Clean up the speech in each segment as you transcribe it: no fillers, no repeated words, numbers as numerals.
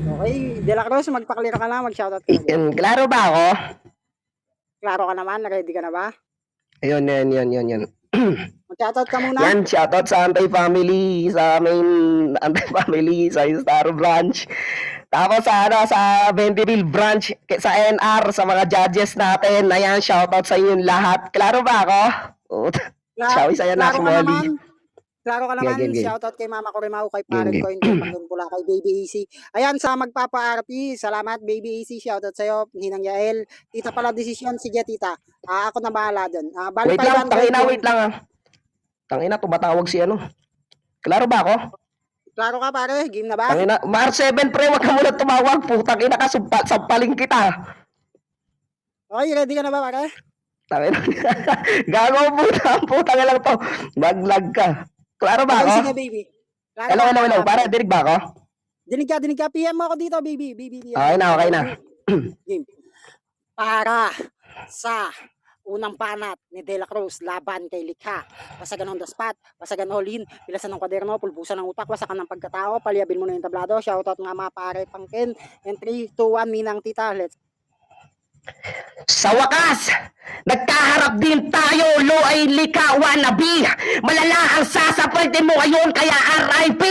Okay, De La Cruz, magpa-clear ka na, mag-shoutout ka na diyan. Klaro ba ako? Klaro ka naman, ready ka na ba? Ayun, yan. Mag-shoutout ka muna. Yan, shoutout sa Antay Family, sa main Antay Family, sa Star Branch. Tapos sa Bentiville Branch, sa NR, sa mga judges natin. Ayan, shoutout sa inyo lahat. Klaro ba ako? Shawi sa'yo na, Klaro ka naman. Molly. Klaro ka naman, Game. shoutout kay Mama Corimao, kay Parent Coin, kay Pangin Pula, kay Baby AC. Ayan, sa magpapa-RP, salamat Baby AC, shoutout sa'yo, Ninang Yael. Tita pala desisyon, sige tita. Ako na bahala dun. Wait lang, wait lang. Tangina, tumatawag si ano. Klaro ba ako? Klaro ka pare, game na ba? Tangina, March 7 pre, wag ka muna tumawag. Putang ina ka, sampaling kita. Okay, ready ka na ba pare? Tangina. Gago putang lang to. Maglag ka. Klaro ba ako? Sige baby. Hello. Para dinig ba ako? Dinig ka. PM mo ako dito, baby. Okay na. Game. Para sa unang panat ni De La Cruz laban kay Likha. Basagan on the spot, basagan all in, pilasan ng kwaderno, pulbusan ng utak, wasakan ng pagkatao, palyabin mo na yung tablado. Shoutout nga mga pare pangkin. And 3, 2, 1, Ninang Tita. Let's Sa wakas, nagkaharap din tayo, lo ay Likha wannabe. Malala ang sasapitin mo ngayon, kaya RIP.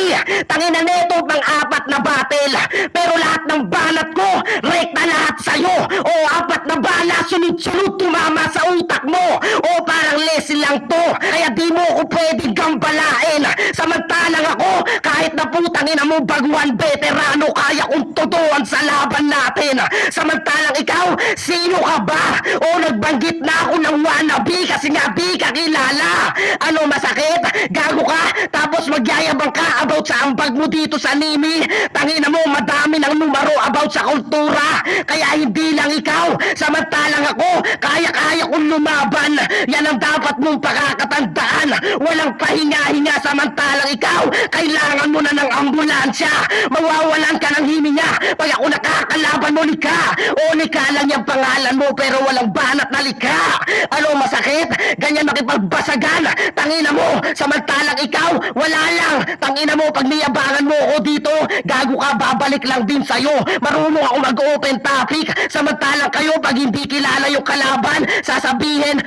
Tangina neto pang 4 na battle. Pero lahat ng banat ko, rekta lahat sa'yo. O 4 na bala, sunod-sunod tumama sa utak mo. O parang lesson lang to, kaya di mo ko pwedeng gambalain. Samantalang ako, kahit na putangin mo baguhan veterano, kaya kong tutuan sa laban natin. Samantalang ikaw, sino ka ba? O nagbanggit na ako ng wannabe kasi nga di ka kilala. Ano masakit? Gago ka? Tapos magyayabang ka about sa ambag mo dito sa Nimi. Tangina mo, madami ng numero about sa kultura. Kaya hindi lang ikaw. Samantalang ako, kaya kong lumaban. Yan ang dapat mong pakakatandaan. Walang pahinga-hinga, samantalang ikaw, kailangan mo na ng ambulansya. Mawawalan ka ng hininga pag ako nakakalaban mo, Likha. O Likha lang yung pangalan mo pero walang banat na Likha. Ano masakit? Ganyan makipagbasagan. Tangina mo, samantalang ikaw, wala lang. Tangina mo, pag niyabangan mo ako dito, gago ka, babalik lang din sa'yo. Marunong ako mag-open topic. Samantalang kayo, pag hindi kilala yung kalaban, sasabihin,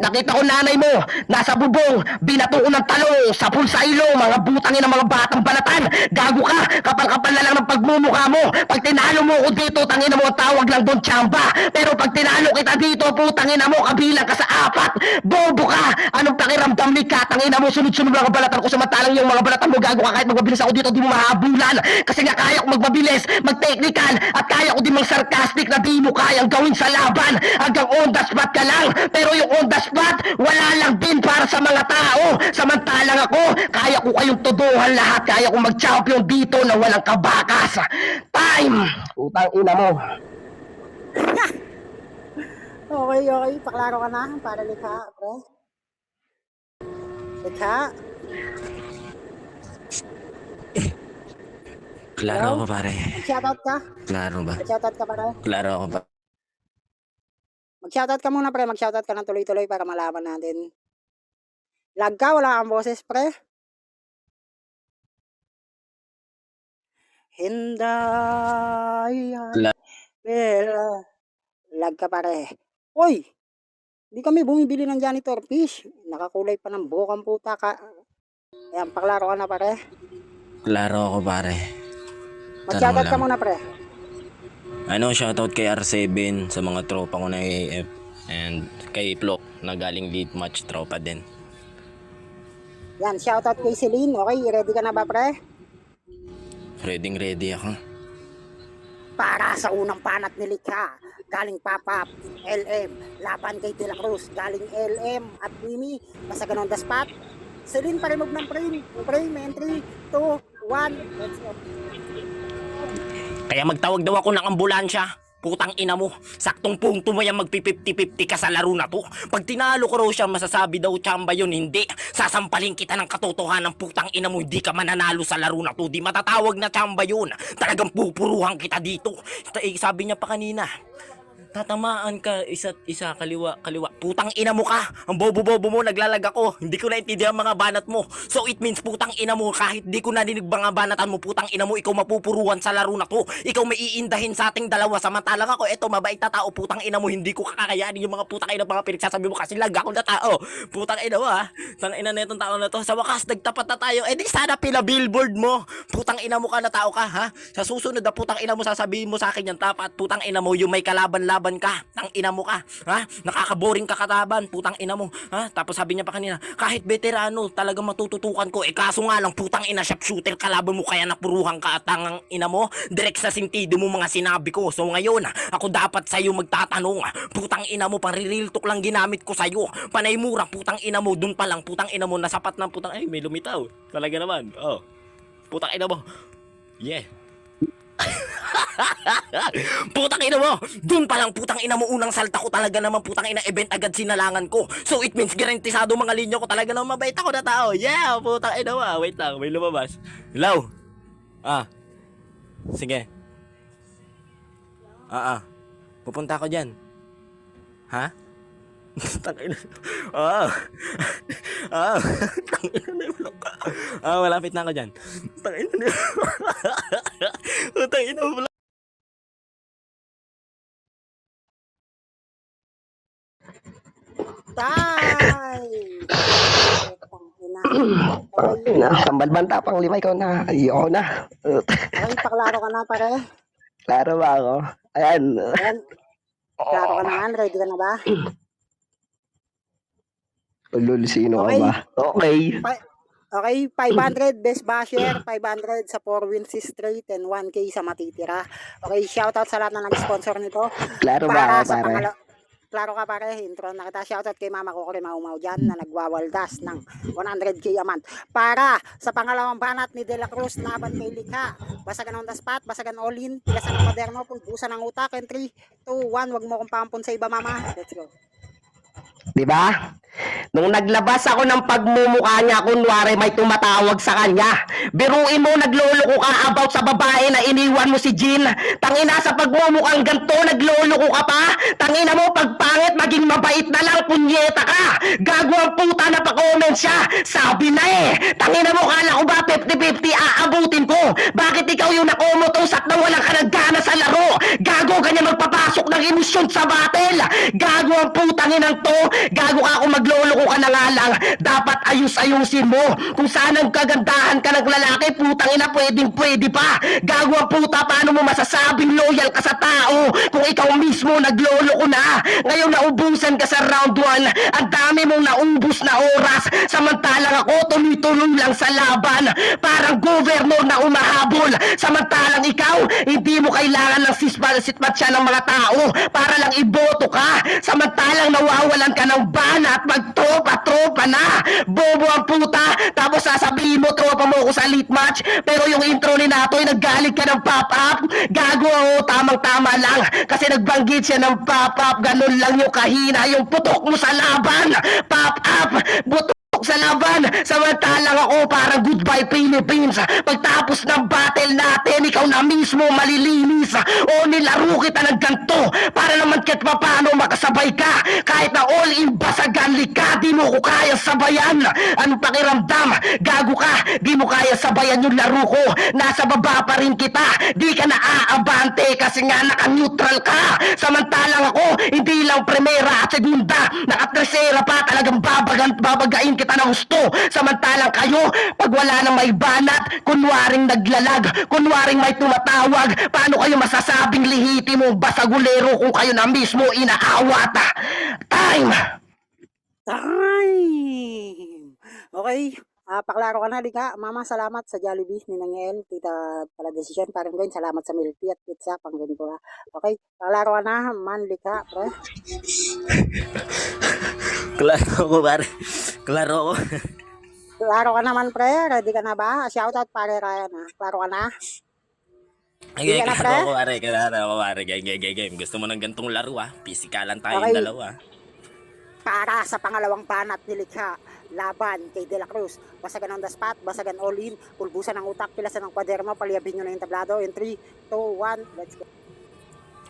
nakita ko nanay mo, nasa bubong, binato ko ng talong, sapul sa ilo, mga butangin ng mga batang balatan. Gago ka, kapal-kapal na lang ng pagmumukha mo. Pag tinalo mo ako dito, tangina mo, tawag lang doon tsamba. Pero pag tinalo kita dito, putangina mo, kabilang ka sa 4. Bobo ka! Anong pakiramdam ni ka? Tangina mo, sunod-sunod lang ang balatan ko, samantalang yung mga balatan mo, gago ka, kahit magmabilis ako dito, di mo mahabulan. Kasi nga kaya ko magmabilis, mag-technical, at kaya ko din mag-sarcastic na di mo kayang gawin sa laban. Hanggang on the spot ka lang. Pero yung on the spot, wala lang din para sa mga tao. Samantalang ako, kaya ko kayong tuduhan lahat. Kaya ko mag-champion dito na walang kabakas. Time! Utang ina mo. Okay. Paklaro ka na para Likha, pre. Likha? Klaro ako pare. Mag-shoutout ka? Klaro ba? Mag-shoutout ka pare? Klaro ako pa. Mag-shoutout ka muna pre, mag-shoutout ka ng tuloy-tuloy para malaman natin. Lag ka, wala kang boses pre. Hinday. Pero, lag ka pare. Uy! Hindi kami bumibili ng janitor fish. Nakakulay pa ng bukang puta ka. Ayan, paklaro ka na pare. Klaro ako pare. Mag-shoutout ka muna pre. Shoutout kay R7 sa mga tropa ko na AF. And kay Plok na galing lead match tropa din. Yan, shoutout kay Celine. Okay, ready ka na ba pre? Ready ako. Para sa unang panat ni Likha, galing Papap, LM, laban kay De La Cruz, galing LM at Mimi, basagan on the spot. Celine, pa-remove ng frame. Frame, entry, 2, 1, let's go. Kaya magtawag daw ako ng ambulansya. Putang ina mo, saktong punto mo yan magpi-50-50 ka sa laro na to. Pag tinalo ko raw siya, masasabi daw tsamba yun, hindi. Sasampalin kita ng katotohanan, putang ina mo, hindi ka mananalo sa laro na to. Di matatawag na tsamba yun. Talagang pupuruhan kita dito. Sabi niya pa kanina, Tatamaan ka, isa't isa, kaliwa, kaliwa. Putang ina mo ka! Ang bobo-bobo mo, naglalag ako. Hindi ko naintindihan mga banat mo. So it means putang ina mo, kahit di ko nadinig mga banatan mo, putang ina mo, ikaw mapupuruan sa laro na to. Ikaw may iindahin sa ating dalawa. Samantalang ako, eto, mabait na tao. Putang ina mo, hindi ko kakayanin yung mga putang ina mga pinagsasabi mo kasi lag ako na tao. Putang ina mo ha. Tang ina na itong tao na to. Sa wakas, nagtapat na tayo. Eh di sana pila billboard mo. Putang ina mo ka na tao ka ha. Sa susunod na putang ina mo sasabihin mo sa akin yan tapat. Putang ina mo yung may kalaban-laban ka. Tang ina mo ka. Ha? Nakakaboring ka kataban. Putang ina mo. Ha? Tapos sabi niya pa kanina, kahit veterano, talagang matututukan ko. Eh kaso nga lang, putang ina, sharpshooter kalaban mo kaya napuruhan ka at tangang ina mo. Direct sa sintido mo mga sinabi ko. So ngayon, ako dapat sa'yo magtatanong. Putang ina mo, real talk lang ginamit ko sa'yo. Panay mura, putang ina mo, dun pa lang, putang ina mo, nasapat ng putang, ay may lumitaw. Talaga naman. Oh. Putang ina mo. Yeah. Putang ina mo, dun pa lang putang ina mo, unang salta ko talaga naman putang ina event agad sinalangan ko. So it means garantisado mga linya ko talaga naman mabait ako na tao. Yeah, putang ina mo. Wait lang, may lumabas. Hello. Sige. Pupunta ako dyan. Ha? Tangina. Tangina na yung ka. Malapit na ako dyan. Tangina na. Tangina mo. Tay! Sambal banta pang lima, ikaw na. Ayoko na. Ay, paklaro ka na pare. Klaro ba ako? Ayan. Ayan, klaro ka naman. Ready ka na ba? Ulul, sino ka Okay. ba? Okay. Okay, 500 best basher, 500 sa 4 wins straight, and 1K sa matitira. Okay, shoutout sa lahat na nag-sponsor nito. Klaro ba Para ako, sa pare? Klaro ka pare, intro na kita. Shoutout kay Mama Kokore Maumaw dyan na nagwawaldas ng 100K a month. Para sa pangalawang banat ni De La Cruz laban kay Likha. Basagan on the spot, basagan all in, tigasan ng moderno, pulbusan ng utak, and 3, 2, 1, wag mo kong pampun sa iba mama. Let's go. Di ba? Nung naglabas ako ng pagmumukha niya, kunwari may tumatawag sa kanya. Biruin mo, nagloloko ka about sa babae na iniwan mo si Jean. Tangina, sa pagmumukhang ganito, nagloloko ka pa. Tangina mo, pagpangit, maging mabait na lang, punyeta ka. Gago ang puta na pa-comment siya. Sabi na eh. Tangina mo, kala ko ba 50-50 aabutin ko? Bakit ikaw yung nakomotosak na walang kanagana sa laro? Gago ka niya magpapasok ng emosyon sa battle. Gago ang putangin ng to. Gago ka kung magloloko ka na nga lang. Dapat ayus-ayusin mo. Kung saan ang kagandahan ka ng lalaki, putang ina, pwedeng-pwede pa. Gago ang puta, paano mo masasabing loyal ka sa tao kung ikaw mismo nagloloko na? Ngayon naubusan ka sa round 1. Ang dami mong naubos na oras. Samantalang ako, tuloy-tuloy lang sa laban. Parang governor na umahabol. Samantalang ikaw, hindi mo kailangan ng sitmat-sitmat ng mga tao para lang iboto ka. Samantalang nawawalan ka ng bana at magtropa-tropa na. Bobo ang puta. Tapos sasabihin mo, tropa mo ako sa elite match. Pero yung intro ni Natoy, naggalit ka ng pop-up. Gago ako, tamang-tama lang. Kasi nagbanggit siya ng pop-up. Ganun lang yung kahina, yung putok mo sa laban. Pop-up, butok sa laban. Samantalang ako parang goodbye Philippines. Pagtapos ng battle natin, ikaw na mismo malilinis. O nilaro kita ng ganto para naman kahit paano makasabay ka. Kahit na all in basagan lika, di mo ko kaya sabayan. Anong pakiramdam? Gago ka, di mo kaya sabayan yung laro ko. Nasa baba pa rin kita. Di ka na aabante kasi nga naka-neutral ka. Samantalang ako, hindi lang primera at segunda, naka-tercera pa, talagang babagain kita ng gusto. Samantalang kayo, pag wala nang may banat, kunwaring naglalag, kunwaring may tumatawag, paano kayo masasabing lihitimo basagulero kung kayo na mismo inaawat? Time! Time! Okay, paklaro ka na, Lika. Mama, salamat sa Jollibee ni Nangel, tita pala desisyon. Parang gawin, salamat sa milk tea at pizza, pang ganito ha. Okay, paklaro ka na, man, Lika, pre. Klaro ko pare. Klaro ko. Klaro ka naman, pre. Ready ka na ba? Shoutout, pare Ryan, ha. Klaro ka na? Okay, Hindi ka na, klaro pre? ko pare. Klaro ko pare. Game. Gusto mo ng gantong laro Pisikalan tayong Okay. dalawa. Para sa pangalawang banat ni Likha, laban kay De La Cruz. Basagan on the spot, basagan all in, pulbusan ng utak, pilasan ng kwaderno, paliyabin nyo na yung tablado. In 3, 2, 1, let's go.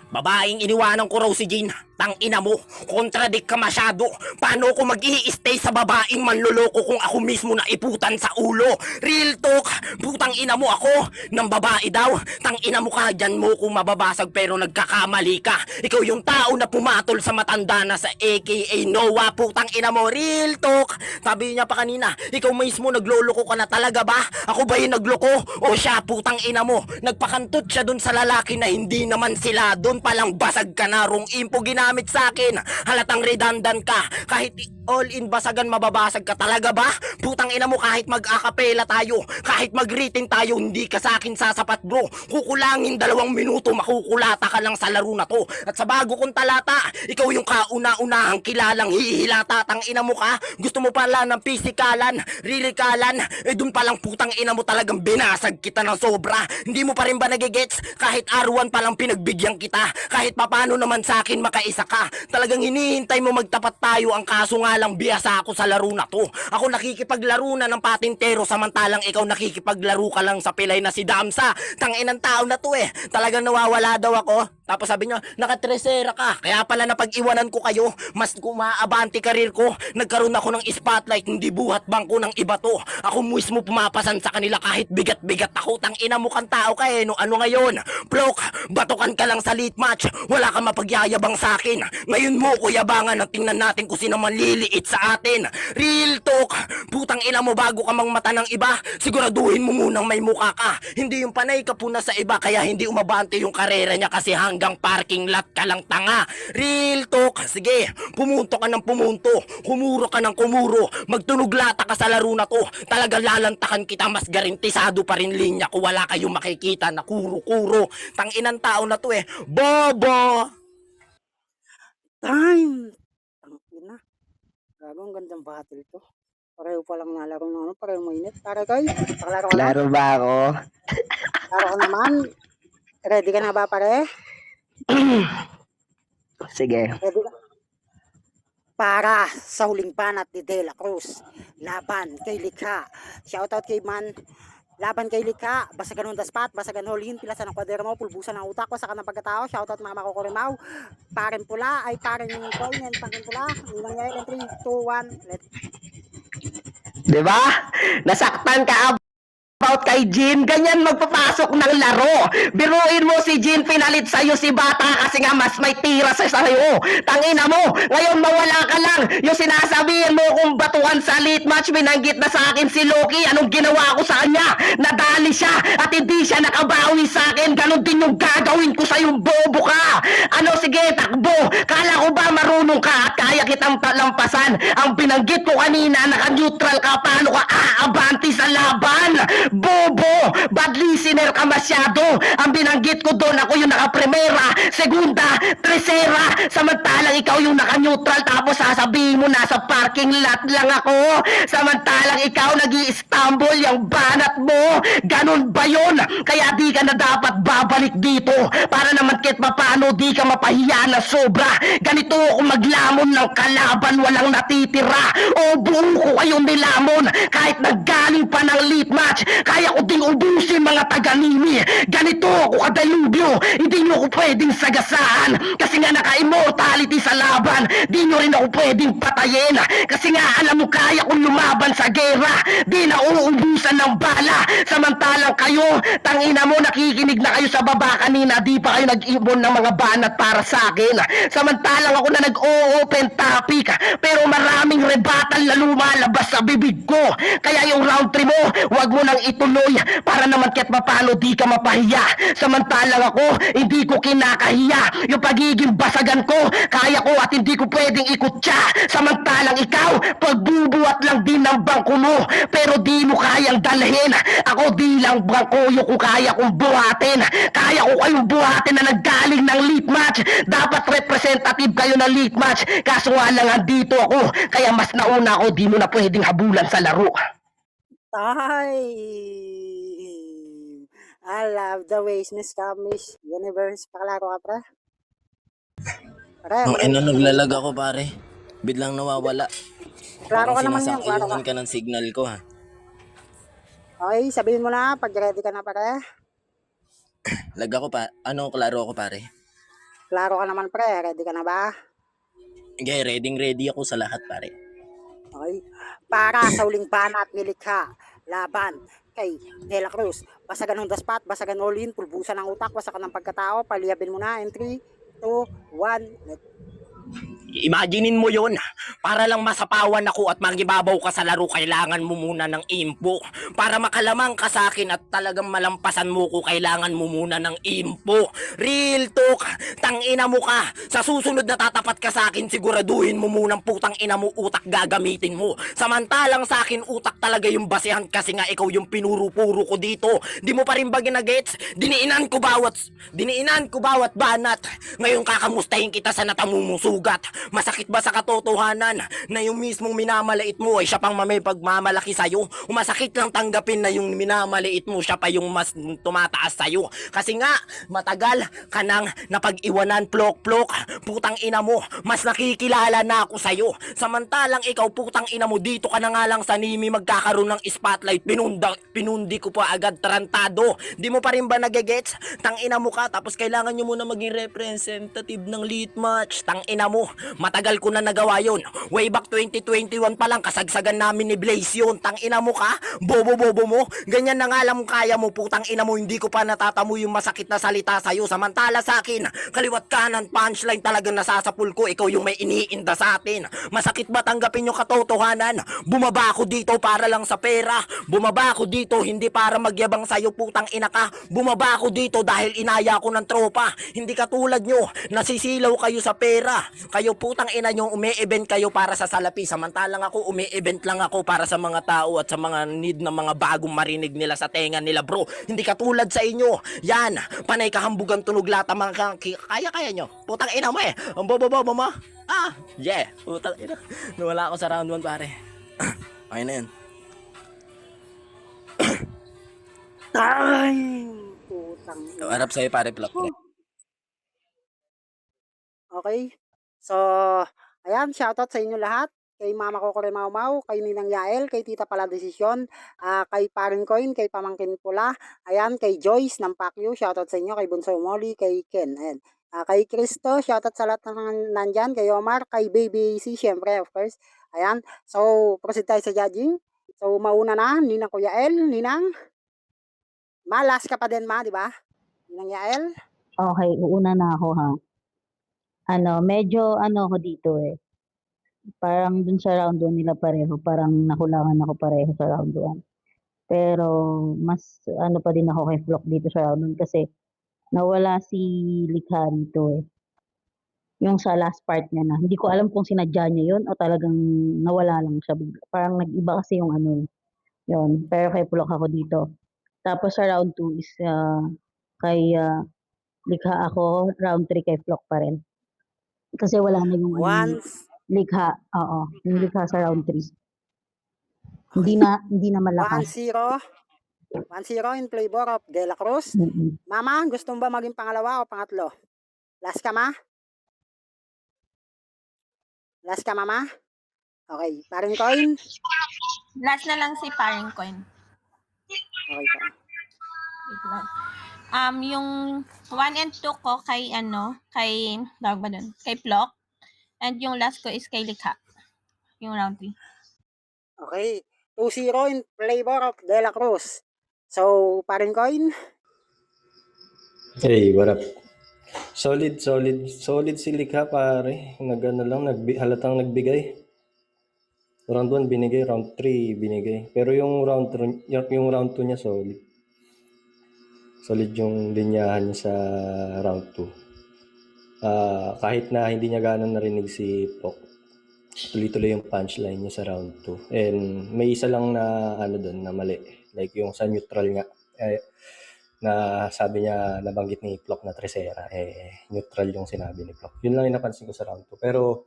Babaeng iniwanan ko raw si Jean. Tang ina mo, kontradik ka masyado. Paano ko mag-i-stay sa babaeng manloloko kung ako mismo na iputan sa ulo? Real talk, putang ina mo ako. Nang babae daw, tang ina mo ka, dyan mo kung mababasag pero nagkakamali ka. Ikaw yung tao na pumatol sa matanda na sa AKA Noah, putang ina mo. Real talk, sabi niya pa kanina, ikaw mismo nagloloko ka na talaga ba? Ako ba yung nagloko? O siya, putang ina mo, nagpakantot siya dun sa lalaki na hindi naman sila. Dun palang basag ka na, rong info ginamit sa akin. Halatang redundant ka. Kahit all-in basagan mababasag ka talaga ba? Putang ina mo, kahit mag-akapela tayo, kahit mag-rating tayo, hindi ka sa akin sasapat bro. Kukulangin 2 minuto, makukulata ka lang sa laro na to. At sa bago kong talata, ikaw yung kauna-unahang kilalang hihilata. Tang ina mo ka, gusto mo pala ng pisikalan, ririkalan, dun palang putang ina mo talagang binasag kita ng sobra. Hindi mo pa rin ba nagigets? Kahit R1 palang pinagbigyan kita, kahit papano naman sa akin makaisa ka. Talagang hinihintay mo magtapat tayo, ang kaso nga lang biyasa ako sa laro na to. Ako nakikipaglaro na ng patintero, samantalang ikaw nakikipaglaro ka lang sa pilay na si Damsa. Tanginang tao na to talagang nawawala daw ako. Tapos sabi niya, nakatresera ka. Kaya pala napag-iwanan ko kayo, mas kumaabanti karir ko. Nagkaroon ako ng spotlight, hindi buhat bangko ng iba to. Ako mismo pumapasan sa kanila kahit bigat-bigat ako. Tangina mo kang tao ka no ano ngayon? Plok, batukan ka lang sa late match. Wala kang mapagyayabang sa akin. Ngayon mo ko yabangan at tingnan natin kung sino man liliit sa atin. Real talk, putang ina mo bago ka mang mata ng iba, siguraduhin mo munang may mukha ka. Hindi yung panay ka puna sa iba kaya hindi umabante yung karera niya kasi hanggang parking lot ka lang tanga. Real talk, sige, pumunto ka ng pumunto, kumuro ka ng kumuro, magtunog lata ka sa laro na to. Talagang lalantakan kita, mas garantisado pa rin linya ko, wala kayong makikita na kuro-kuro. Tanginang tao na to bobo! Time! Tangina. Gago, ang gandang battle to. Pareho pa lang nalaro ng ano, pareho mainit. Pare Koy, paklaro ka na? Klaro ba ako? Klaro ka naman? Ready ka na ba pare? Sige. Ready ka? Para sa huling banat ni De La Cruz, laban kay Likha. Shoutout kay Man. Laban kay Likha, basagan on the spot, basagan holin, pilasan ng kwaderno, pulbusan ng utak, wasakan ng pagkatao. Shoutout mga makukurimaw. Paren pula ay paren yung coin yan, paren pula. Ninang yayin ng 3, 2, 1, let's. Diba? Nasaktan ka about kay Jean, ganyan magpapasok ng laro. Biruin mo si Jean, pinalit sa'yo si Bata kasi nga mas may tira sa sa'yo. Tangina mo, ngayon mawala ka lang. Yung sinasabihin mo kung batuhan sa late match, binanggit na sa akin si Loki, anong ginawa ko sa kanya? Nadali siya at hindi siya nakabawi sa akin. Ganon din yung gagawin ko sa'yo, bobo ka. Ano, sige, takbo. Kala ko ba marunong ka at kaya kitang talampasan? Ang binanggit ko kanina, naka-neutral ka, paano ka aabanti sa laban? Bobo! Bad listener ka masyado! Ang binanggit ko doon, ako yung naka-primera, segunda, tercera, samantalang ikaw yung naka-neutral, tapos sasabihin mo nasa parking lot lang ako, samantalang ikaw nag-i-stumble yung banat mo. Ganun ba yun? Kaya di ka na dapat babalik dito para naman kahit paano di ka mapahiya na sobra. Ganito ako maglamon ng kalaban, walang natitira. O buo ko kayong nilamon kahit naggaling pa ng late match. Kaya ko ding ubusin mga taga-Nimi. Ganito ako kadalubyo. Hindi nyo ako pwedeng sagasaan. Kasi nga naka-immortality sa laban. Di nyo rin ako pwedeng patayin. Kasi nga alam mo kaya kong lumaban sa gera. Di na uubusan ng bala. Samantalang kayo, tangina mo, nakikinig na kayo sa baba kanina. Di pa kayo nag-ibon ng mga banat para sa akin. Samantalang ako na nag-o-open topic. Pero maraming rebuttal na lumalabas sa bibig ko. Kaya yung round 3 mo, wag mo nang ituloy para naman kahit mapano di ka mapahiya. Samantalang ako, hindi ko kinakahiya. Yung pagiging basagan ko, kaya ko at hindi ko pwedeng ikutya. Samantalang ikaw, pagbubuhat lang din ng bangko mo, pero di mo kayang dalhin. Ako di lang bangkoyo ko kaya kong buhatin. Kaya ko kayong buhatin na naggaling ng late match. Dapat representative kayo ng late match. Kaso nga lang andito ako, kaya mas nauna ako, di mo na pwedeng habulan sa laro. Time! I love the ways Miss Miss Universe. Paklaro ka pre? Pare, Naglalag ako pare. Biglang nawawala. klaro Parang ka naman yan, klaro ka. sinasayungan ka ng signal ko ha. Okay, sabihin mo na pag ready ka na pare. Lag ako pa. Ano, klaro ako pare? Klaro ka naman pre, ready ka na ba? Okay, ready ako sa lahat, pare. Okay. Para sa uling banat ni Likha, laban kay De La Cruz. Basagan ng daspat, basagan all-in, pulbusan ng utak, wasakan ng pagkatao, paliyabin mo na in 3, 2, 1, Imaginein mo yon, para lang masapawan ako at magibabaw ka sa laro, kailangan mo muna ng impo. Para makalamang ka sa akin at talagang malampasan mo ko, kailangan mo muna ng impo. Real talk, tangina mo ka. Sa susunod na tatapat ka sa akin, siguraduhin mo munang putang ina mo utak gagamitin mo. Samantalang sa akin utak talaga yung basihan, kasi nga ikaw yung pinuro-puro ko dito. Di mo pa rin ba ginagets? Diniinan ko bawat banat. Ngayon kakamustahin kita sa natamumusugat. Masakit ba sa katotohanan na yung mismong minamaliit mo ay siya pang may pagmamalaki sa'yo? Masakit lang tanggapin na yung minamaliit mo siya pa yung mas tumataas sa'yo. Kasi nga, matagal ka nang napag-iwanan, plok-plok. Putang ina mo, mas nakikilala na ako sa'yo. Samantalang ikaw, putang ina mo, dito ka na nga lang sa Nimi magkakaroon ng spotlight. Pinundi ko pa agad, tarantado. Di mo pa rin ba nagegets? Tang ina mo ka, tapos kailangan nyo muna maging representative ng lead match. Tang ina mo, matagal ko na nagawa yun. Way back 2021 pa lang, kasagsagan namin ni Blaze yun. Tang ina mo ka, bobo-bobo mo. Ganyan na nga lang kaya mo, putang ina mo, hindi ko pa natatamo yung masakit na salita sa'yo. Samantala sa akin, kaliwat kanan, punchline talagang nasasapul ko. Ikaw yung may iniinda sa atin. Masakit ba tanggapin yung katotohanan? Bumaba ako dito para lang sa pera. Bumaba ako dito hindi para magyabang sa'yo, putang ina ka. Bumaba ako dito dahil inaya ko ng tropa. Hindi katulad nyo, nasisilaw kayo sa pera. Kayo putang ina nyo, umi-event kayo para sa salapi. Samantalang ako, umi-event lang ako para sa mga tao at sa mga need ng mga bagong marinig nila sa tenga nila, bro. Hindi katulad sa inyo. Yan, panay kahambugan tunog lata mga kaya nyo. Putang ina mo eh. Ang bobo-bobo mo. Yeah. Putang ina. Nawala ako sa round 1, pare. Okay na yan. time! Putang ina. Harap sa'yo, pare, plot. Okay? So, ayan, shoutout sa inyo lahat. Kay Mama ko Kore Mau Mau, kay Ninang Yael, kay Tita Pala Desisyon, kay Paring Coin, kay Pamangkin Pula, ayan, kay Joyce ng Pacquiao, shoutout sa inyo, kay Bunso Molly, kay Ken, ayan. Kay Cristo, shoutout sa lahat ng nandyan, kay Omar, kay Baby AC, syempre, of course. Ayan, so, proceed tayo sa judging. So, mauna na, Ninang Kuya El, Ninang, malas ka pa din di ba? Ninang Yael? Okay, uuna na ako ha. Medyo ako dito eh. Parang dun sa round 1 nila pareho, parang nakulangan ako pareho sa round 1. Pero mas pa din ako kay Flock dito sa round 1 kasi nawala si Likha dito eh. Yung sa last part niya na, hindi ko alam kung sinadya niya yun o talagang nawala lang siya. Parang nag-iba kasi yung yun. Pero kay Flock ako dito. Tapos sa round 2 is kay Likha ako, round 3 kay Flock pa rin. Kasi wala na yung Likha, oo, yung Likha sa round 3. Hindi na malakas. 1-0. 1-0 in favor of De La Cruz. Mama, gusto mo ba maging pangalawa o pangatlo? Last ka, ma? Last ka, mama? Okay, Paring Coin? Last na lang si Paring Coin. Okay po. Wait lang. Yung 1 and 2 ko kay tawag ba dun? Kay Flock. And yung last ko is kay Likha. Yung round 3. Okay. 2-0 in favor of De La Cruz. So, Paring Coin? Hey, what up? Solid si Likha, pare. Halatang nagbigay. Round 1 binigay, round 3 binigay. Pero yung round 2 niya solid. Solid yung linyahan niya sa round 2. Kahit na hindi niya gano'n narinig si Pok, tuloy-tuloy yung punchline niya sa round 2. And may isa lang na doon na mali. Like yung sa neutral nga. Na sabi niya, nabanggit ni Plock na Tresera, neutral yung sinabi ni Plock. Yun lang yung napansin ko sa round 2. Pero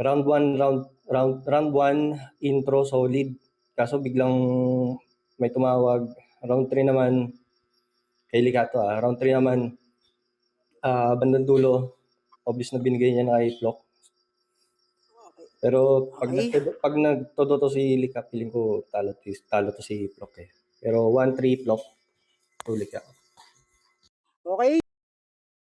round 1 intro solid. Kaso biglang may tumawag. Round 3 naman kay Likato. Round 3 naman bandang dulo, obvious na binigay niya na kay Plock. Pero pag nagtodo to si Lika, feeling ko talo to si Plock eh. Pero 1-3 Plock. Tulik ako. Okay.